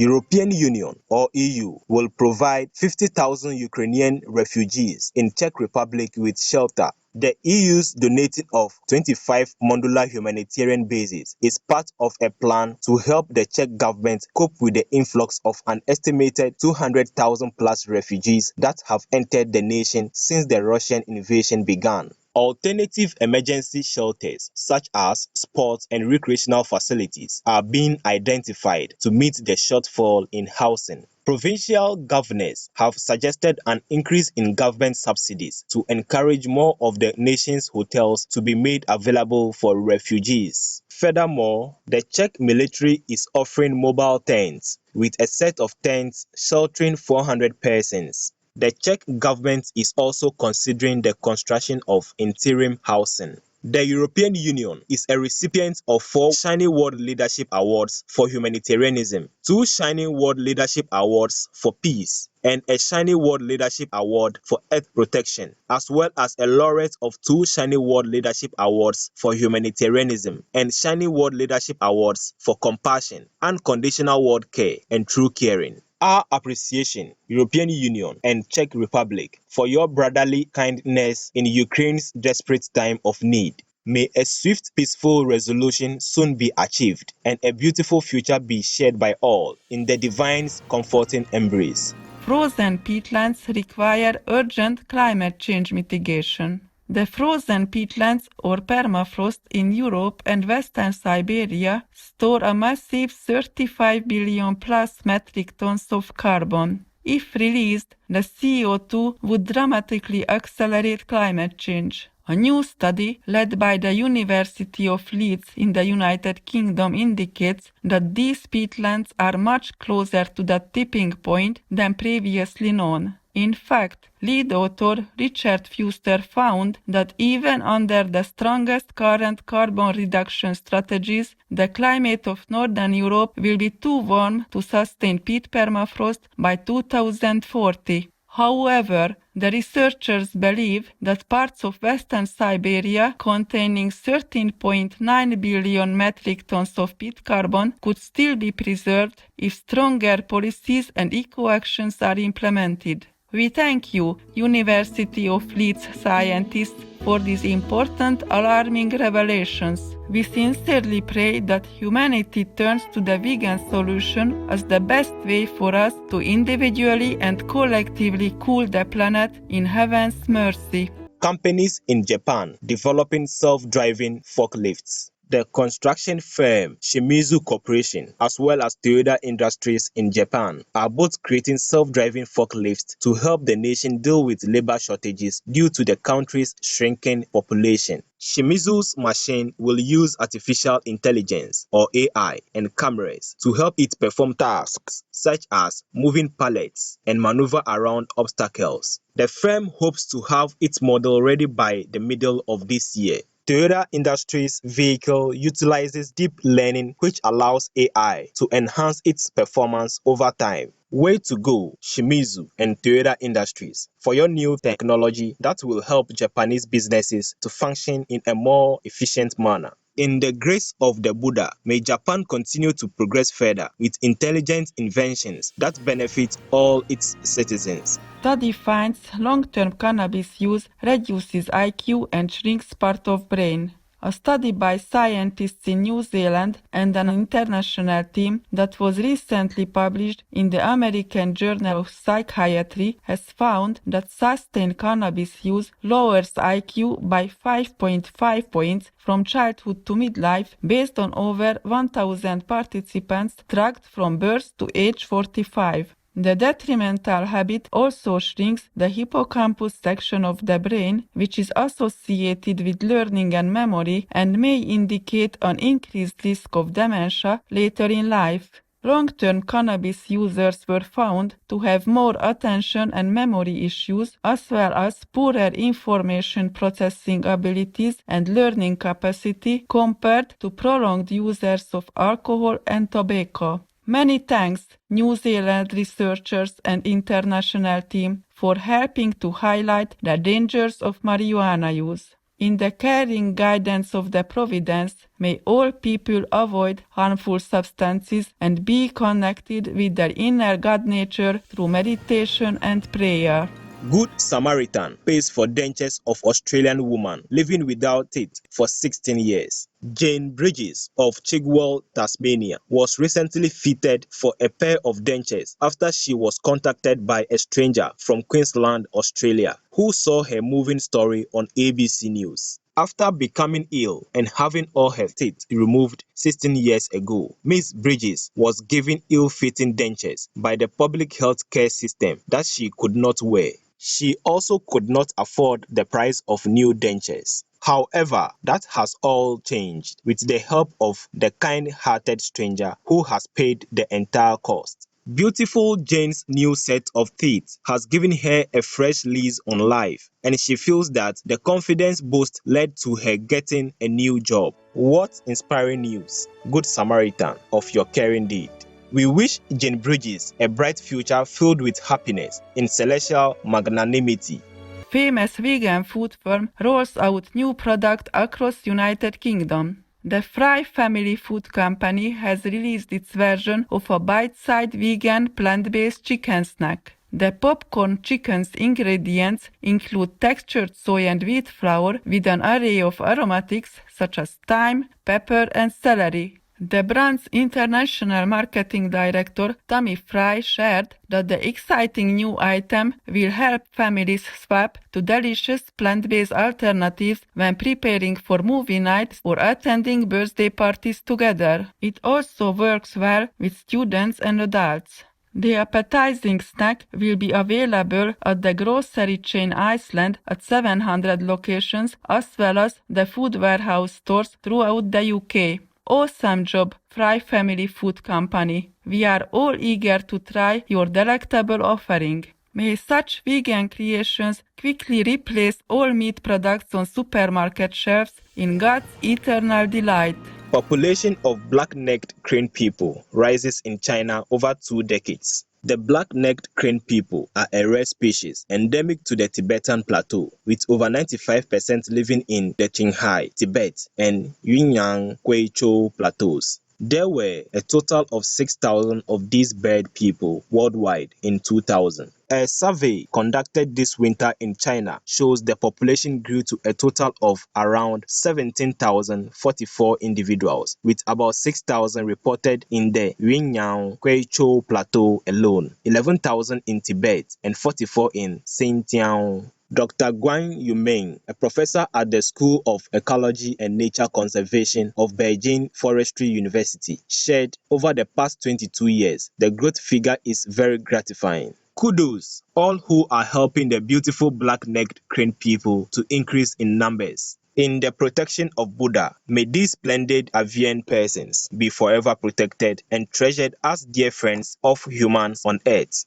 European Union or EU will provide 50,000 Ukrainian refugees in Czech Republic with shelter. The EU's donating of 25 modular humanitarian bases is part of a plan to help the Czech government cope with the influx of an estimated 200,000 plus refugees that have entered the nation since the Russian invasion began. Alternative emergency shelters, such as sports and recreational facilities, are being identified to meet the shortfall in housing. Provincial governors have suggested an increase in government subsidies to encourage more of the nation's hotels to be made available for refugees. Furthermore, the Czech military is offering mobile tents, with a set of tents sheltering 400 persons. The Czech government is also considering the construction of interim housing. The European Union is a recipient of 4 Shining World Leadership Awards for Humanitarianism, 2 Shining World Leadership Awards for Peace, and a Shining World Leadership Award for Earth Protection, as well as a laureate of 2 Shining World Leadership Awards for Humanitarianism and Shining World Leadership Awards for Compassion, Unconditional World Care, and True Caring. Our appreciation, European Union and Czech Republic, for your brotherly kindness in Ukraine's desperate time of need. May a swift, peaceful resolution soon be achieved and a beautiful future be shared by all in the divine's comforting embrace. Frozen peatlands require urgent climate change mitigation. The frozen peatlands or permafrost in Europe and Western Siberia store a massive 35 billion plus metric tons of carbon. If released, the CO2 would dramatically accelerate climate change. A new study led by the University of Leeds in the United Kingdom indicates that these peatlands are much closer to the tipping point than previously known. In fact, lead author Richard Fuster found that even under the strongest current carbon reduction strategies, the climate of Northern Europe will be too warm to sustain peat permafrost by 2040. However, the researchers believe that parts of Western Siberia containing 13.9 billion metric tons of peat carbon could still be preserved if stronger policies and eco-actions are implemented. We thank you, University of Leeds scientists, for these important alarming revelations. We sincerely pray that humanity turns to the vegan solution as the best way for us to individually and collectively cool the planet in heaven's mercy. Companies in Japan developing self-driving forklifts. The construction firm Shimizu Corporation, as well as Toyota Industries in Japan, are both creating self-driving forklifts to help the nation deal with labor shortages due to the country's shrinking population. Shimizu's machine will use artificial intelligence, or AI, and cameras to help it perform tasks such as moving pallets and maneuver around obstacles. The firm hopes to have its model ready by the middle of this year. Toyota Industries' vehicle utilizes deep learning, which allows AI to enhance its performance over time. Way to go, Shimizu and Toyota Industries, for your new technology that will help Japanese businesses to function in a more efficient manner. In the grace of the Buddha, may Japan continue to progress further with intelligent inventions that benefit all its citizens. Study finds long-term cannabis use reduces IQ and shrinks part of brain. A study by scientists in New Zealand and an international team that was recently published in the American Journal of Psychiatry has found that sustained cannabis use lowers IQ by 5.5 points from childhood to midlife based on over 1,000 participants tracked from birth to age 45. The detrimental habit also shrinks the hippocampus section of the brain, which is associated with learning and memory and may indicate an increased risk of dementia later in life. Long-term cannabis users were found to have more attention and memory issues, as well as poorer information processing abilities and learning capacity compared to prolonged users of alcohol and tobacco. Many thanks, New Zealand researchers and international team, for helping to highlight the dangers of marijuana use. In the caring guidance of the Providence, may all people avoid harmful substances and be connected with their inner God nature through meditation and prayer. Good Samaritan pays for dentures of Australian woman living without teeth for 16 years. Jane Bridges of Chigwell, Tasmania, was recently fitted for a pair of dentures after she was contacted by a stranger from Queensland, Australia, who saw her moving story on ABC News. After becoming ill and having all her teeth removed 16 years ago, Miss Bridges was given ill-fitting dentures by the public health care system that she could not wear. She also could not afford the price of new dentures. However, that has all changed with the help of the kind-hearted stranger who has paid the entire cost. Beautiful Jane's new set of teeth has given her a fresh lease on life, and she feels that the confidence boost led to her getting a new job. What inspiring news, Good Samaritan, of your caring deed. We wish Jane Bridges a bright future filled with happiness in celestial magnanimity. Famous vegan food firm rolls out new product across United Kingdom. The Fry family food company has released its version of a bite-sized vegan plant-based chicken snack. The popcorn chicken's ingredients include textured soy and wheat flour with an array of aromatics such as thyme, pepper, and celery. The brand's international marketing director, Tammy Fry, shared that the exciting new item will help families swap to delicious plant-based alternatives when preparing for movie nights or attending birthday parties together. It also works well with students and adults. The appetizing snack will be available at the grocery chain Iceland at 700 locations, as well as the Food Warehouse stores throughout the UK. Awesome job, Fry Family Food Company. We are all eager to try your delectable offering. May such vegan creations quickly replace all meat products on supermarket shelves in God's eternal delight. Population of black-necked crane people rises in China over 2 decades. The black-necked crane people are a rare species endemic to the Tibetan Plateau, with over 95% living in the Qinghai, Tibet, and Yunnan, Guizhou plateaus. There were a total of 6,000 of these bird people worldwide in 2000. A survey conducted this winter in China shows the population grew to a total of around 17,044 individuals, with about 6,000 reported in the Yunnan Guizhou Plateau alone, 11,000 in Tibet, and 44 in Xinjiang. Dr. Guan Yumeng, a professor at the School of Ecology and Nature Conservation of Beijing Forestry University, shared over the past 22 years, the growth figure is very gratifying. Kudos, all who are helping the beautiful black-necked crane people to increase in numbers. In the protection of Buddha, may these splendid avian persons be forever protected and treasured as dear friends of humans on earth.